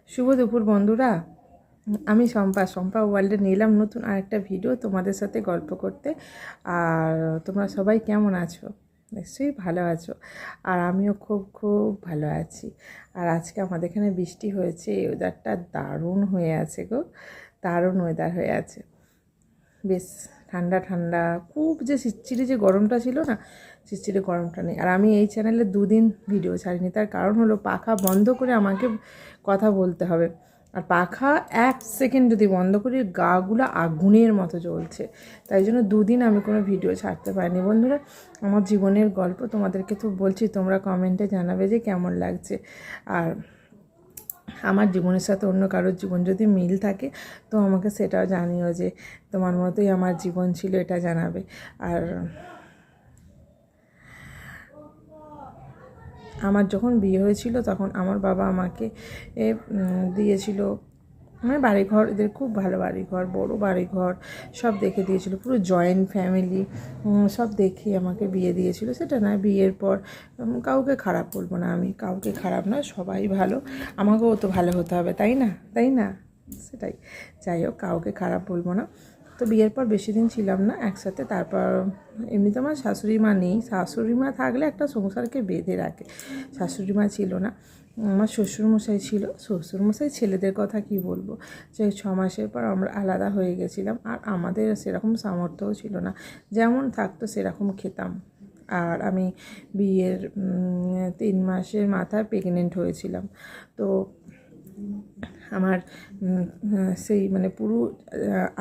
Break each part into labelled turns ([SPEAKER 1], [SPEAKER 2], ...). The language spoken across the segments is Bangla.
[SPEAKER 1] শুভ দুপুর বন্ধুরা। আমি শম্পা ওয়ার্ল্ডে নিলাম নতুন আরেকটা ভিডিও তোমাদের সাথে গল্প করতে। আর তোমরা সবাই কেমন আছো? নিশ্চয়ই ভালো আছো। আর আমিও খুব খুব ভালো আছি। আর আজকে আমাদের এখানে বৃষ্টি হয়েছে, এই ওয়েদারটা দারুণ হয়ে আছে গো, দারুণ ওয়েদার হয়ে আছে। বেশ ঠান্ডা ঠান্ডা, খুব যে চিটচিটে যে গরমটা ছিল না, চিটচিটে গরমটা নেই। আর আমি এই চ্যানেলে 2 দিন ভিডিও ছাড়িনি, তার কারণ হলো পাখা বন্ধ করে আমাকে কথা বলতে হবে। আর পাখা 1 সেকেন্ড যদি বন্ধ করি গাগুলো আগুনের মতো জ্বলছে, তাই জন্য 2 দিন আমি কোনো ভিডিও ছাড়তে পারিনি। বন্ধুরা, আমার জীবনের গল্প তোমাদেরকে তো বলছি, তোমরা কমেন্টে জানাবে যে কেমন লাগছে। আর আমার জীবনের সাথে অন্য কারোর জীবন যদি মিল থাকে তো আমাকে সেটাও জানিও যে তোমার মতোই আমার জীবন ছিল, এটা জানাবে। আর আমার যখন বিয়ে হয়েছিল তখন আমার বাবা আমাকে দিয়েছিল, মানে বাড়িঘর, এদের খুব ভালো বাড়িঘর, বড় বাড়িঘর সব দেখে দিয়েছিল, পুরো জয়েন্ট ফ্যামিলি সব দেখে আমাকে বিয়ে দিয়েছিল। সেটা না, বিয়ের পর কাউকে খারাপ বলবো না, আমি কাউকে খারাপ না, সবাই ভালো, আমাকেও তো ভালো হতে হবে, তাই না তাই না? সেটাই। যাই হোক, কাউকে খারাপ বলবো না। তো বিয়ের পর বেশি দিন ছিলাম না একসাথে। তারপর এমনিতে আমার শাশুড়ি মা নেই, শাশুড়ি মা থাকলে একটা সংসারকে বেঁধে রাখে, শাশুড়ি মা ছিল না। আমার শ্বশুরমশাই ছিল, শ্বশুরমশাই ছেলেদের কথা কি বলবো, যে 6 মাসের পর আমরা আলাদা হয়ে গেছিলাম। আর আমাদের সেরকম সামর্থ্যও ছিল না, যেমন থাকতো সেরকম খেতাম। আর আমি বিয়ের 3 মাসের মাথায় প্রেগনেন্ট হয়েছিলাম। তো আমার সেই মানে পুরো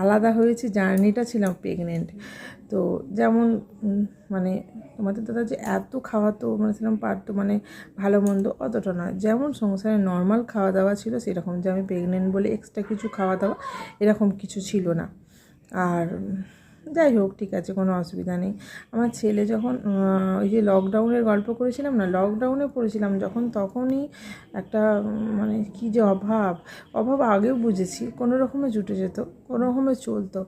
[SPEAKER 1] আলাদা হয়েছে জার্নিটা ছিলাম প্রেগনেন্ট। তো যেমন মানে তোমাদের দাদা যে এত খাওয়াতো, মানে ছিলাম পারতো, মানে ভালো মন্দ অতটা নয়, যেমন সংসারে নর্মাল খাওয়া দাওয়া ছিল সেরকম, যে আমি প্রেগনেন্ট বলে এক্সট্রা কিছু খাওয়া দাওয়া এরকম কিছু ছিল না। আর যাই হোক, ঠিক আছে, কোনো অসুবিধা নেই। আমার ছেলে যখন ওই যে লকডাউনের গল্প করেছিলাম না, লকডাউনে পড়েছিলাম যখন, তখনই একটা মানে কী যে অভাব, অভাব আগেও বুঝেছি, কোনো রকমে জুটে যেত, কোনো রকমে চলতো,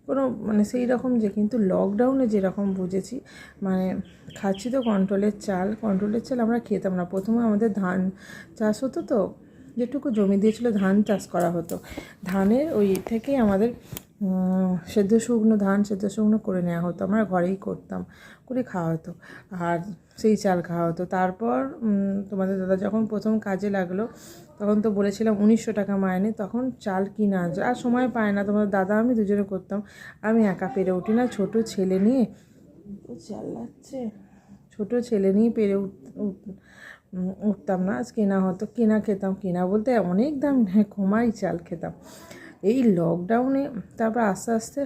[SPEAKER 1] কোনো মানে সেই রকম যে, কিন্তু লকডাউনে যেরকম বুঝেছি, মানে খাচ্ছি তো কন্ট্রোলের চাল, কন্ট্রোলের চাল আমরা খেতাম না। প্রথমে আমাদের ধান চাষ হতো, তো যেটুকু জমি দিয়েছিল ধান চাষ করা হতো, ধানের ওই থেকেই আমাদের সেদ্ধ শুকনো করে নেওয়া হতো, আমরা ঘরেই করতাম, করে খাওয়া হতো। আর সেই চাল খাওয়া হতো। তারপর তোমাদের দাদা যখন প্রথম কাজে লাগলো, তখন তো বলেছিলাম 1900 টাকা মাইনে, তখন চাল কিনা আনছে, আর সময় পায় না, তোমাদের দাদা আমি দুজনে করতাম, আমি একা পেরে উঠি না, ছোট ছেলে নিয়ে চাল লাগছে, ছোট ছেলে নিয়ে পেরে উঠতাম না, কেনা হতো, কেনা খেতাম, কেনা বলতে অনেক দাম, কমাই চাল খেতাম এই লকডাউনে। তারপর আস্তে আস্তে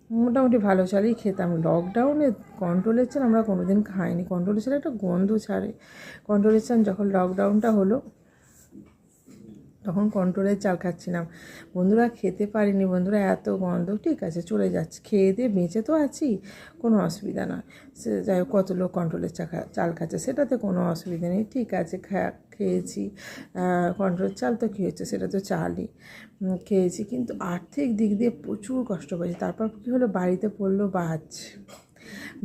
[SPEAKER 1] মোটামুটি ভালো চালই খেতাম। লকডাউনে কন্ট্রোলের চাল আমরা কোনো দিন খাইনি, কন্ট্রোলের চাল একটা গন্ধ ছাড়ে। কন্ট্রোলের চাল যখন লকডাউনটা হলো তখন কন্ট্রোলের চাল খাচ্ছিলাম বন্ধুরা, খেতে পারিনি বন্ধুরা, এত গন্ধ। ঠিক আছে, চলে যাচ্ছে, খেয়ে দিয়ে বেঁচে তো আছি, কোনো অসুবিধা নয়। সে যাই হোক, কত লোক কন্ট্রোলের চাল খাচ্ছে, সেটাতে কোনো অসুবিধা নেই, ঠিক আছে, খেয়েছি। কন্ট্রোলের চাল তো কী হচ্ছে, সেটা তো চালই, খেয়েছি, কিন্তু আর্থিক দিক দিয়ে প্রচুর কষ্ট পেয়েছি। তারপর কী হলো, বাড়িতে পড়লো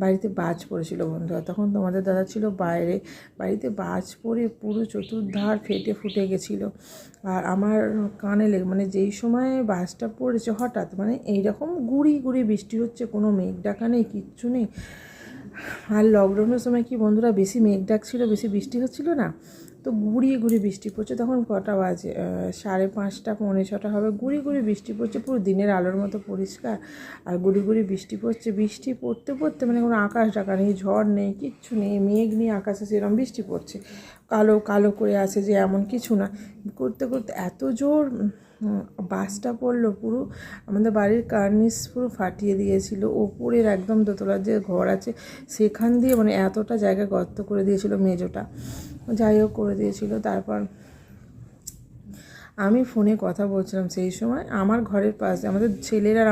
[SPEAKER 1] বাড়িতে বাজ পড়েছিল বন্ধুরা, তখন তোমাদের দাদা ছিল বাইরে, বাড়িতে বাজ পড়ে পুরো চতুর্ধার ফেটে ফুটে গেছিলো। আর আমার কানে মানে যেই সময় বাজটা পড়েছে হঠাৎ, মানে এইরকম গুড়ি গুড়ি বৃষ্টি হচ্ছে, কোনো মেঘ ডাকা নেই, কিচ্ছু নেই। আর লকডাউনের সময় কি বন্ধুরা, বেশি মেঘ ডাকছিল, বেশি বৃষ্টি হচ্ছিল না, তো গুড়িয়ে গুড়িয়ে বৃষ্টি পড়ছে। তখন কটা বাজে, 5:30 পৌনে 6 হবে, গুড়ি গুড়ি বৃষ্টি পড়ছে, পুরো দিনের আলোর মতো পরিষ্কার, আর গুড়ি গুড়ি বৃষ্টি পড়ছে। বৃষ্টি পড়তে পড়তে মানে কোনো আকাশ ডাকা নেই, ঝড় নেই, কিচ্ছু নেই, মেঘ নিয়ে আকাশে সেরকম বৃষ্টি পড়ছে, কালো কালো করে আছে, যে এমন কিছু না, করতে করতে এত জোর বাসটা পড়লো, পুরো আমাদের বাড়ির কার্নিস পুরো ফাটিয়ে দিয়েছিল, ওপরের একদম দোতলার যে ঘর আছে সেখান দিয়ে মানে এতটা জায়গা গর্ত করে দিয়েছিল, মেজোটা যাই হোক করে দিয়েছিল। তারপর আমি ফোনে কথা বলছিলাম সেই সময়, আমার ঘরের পাশে, আমাদের ছেলের আর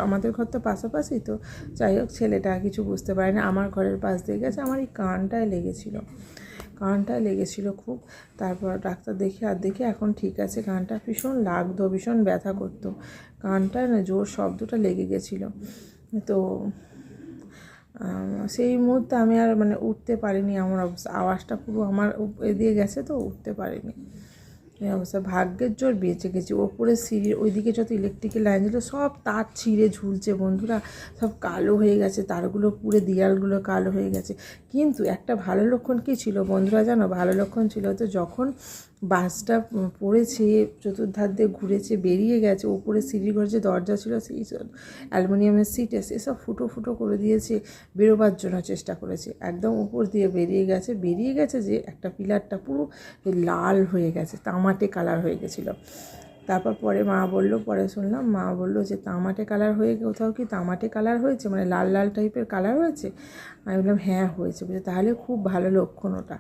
[SPEAKER 1] আমাদের ঘর তো পাশাপাশি, তো যাই হোক ছেলেটা কিছু বুঝতে পারে না, আমার ঘরের পাশ দিয়ে গেছে, আমার এই কানটায় লেগেছিল খুব। তারপর ডাক্তার দেখে এখন ঠিক আছে, কানটা ভীষণ লাগতো, ভীষণ ব্যথা করতো, কানটায় না জোর শব্দটা লেগে গেছিলো। তো সেই মুহূর্তে আমি আর মানে উঠতে পারিনি, আমার অবস্থা, আওয়াজটা পুরো আমার এদিকে গেছে, তো উঠতে পারিনি। এই অবস্থা। ভাগ্যের জোর বেঁচে গেছি। ওপরে সিঁড়ির ওইদিকে যত ইলেকট্রিকের লাইন ছিল সব তার ছিঁড়ে ঝুলছে বন্ধুরা, সব কালো হয়ে গেছে, তারগুলো পুরো দেয়ালগুলো কালো হয়ে গেছে। কিন্তু একটা ভালো লক্ষণ কী ছিল বন্ধুরা জানো? ভালো লক্ষণ ছিল তো যখন বাসটা পড়েছে, চতুর্ধার দিয়ে ঘুরেছে, বেরিয়ে গেছে, ওপরে সিঁড়িঘর যে দরজা ছিল সেই সব অ্যালুমিনিয়ামের সিটে সেসব ফুটো ফুটো করে দিয়েছে, বেরোবার জন্য চেষ্টা করেছে, একদম উপর দিয়ে বেরিয়ে গেছে যে একটা পিলারটা পুরো লাল হয়ে গেছে, তামাটে কালার হয়ে গেছিলো। তারপর পরে শুনলাম মা বললো যে তামাটে কালার হয়ে কোথাও কি তামাটে কালার হয়েছে, মানে লাল লাল টাইপের কালার হয়েছে। আমি বললাম হ্যাঁ হয়েছে। বলছে তাহলে খুব ভালো লক্ষণ, ওটা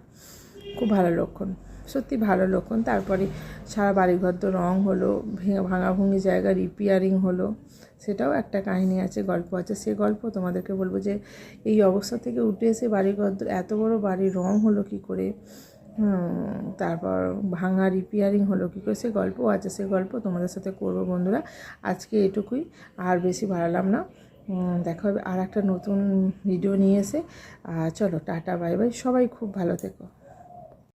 [SPEAKER 1] খুব ভালো লক্ষণ, সত্যি ভালো লক্ষণ। তারপরে সারা বাড়িঘর তো রং হলো, ভাঙাভুঙি জায়গা রিপেয়ারিং হলো, সেটাও একটা কাহিনী আছে, গল্প আছে। সে গল্প তোমাদেরকে বলবো যে এই অবস্থা থেকে উঠে এসে বাড়িঘর এত বড় বাড়ি রং হলো কী করে, তারপর ভাঙা রিপেয়ারিং হলো কী করে, সে গল্পও আছে। সে গল্প তোমাদের সাথে করবো বন্ধুরা। আজকে এটুকুই, আর বেশি বাড়ালাম না। দেখা হবে আর একটা নতুন ভিডিও নিয়ে এসে। চলো টাটা বাই বাই, সবাই খুব ভালো থেকো।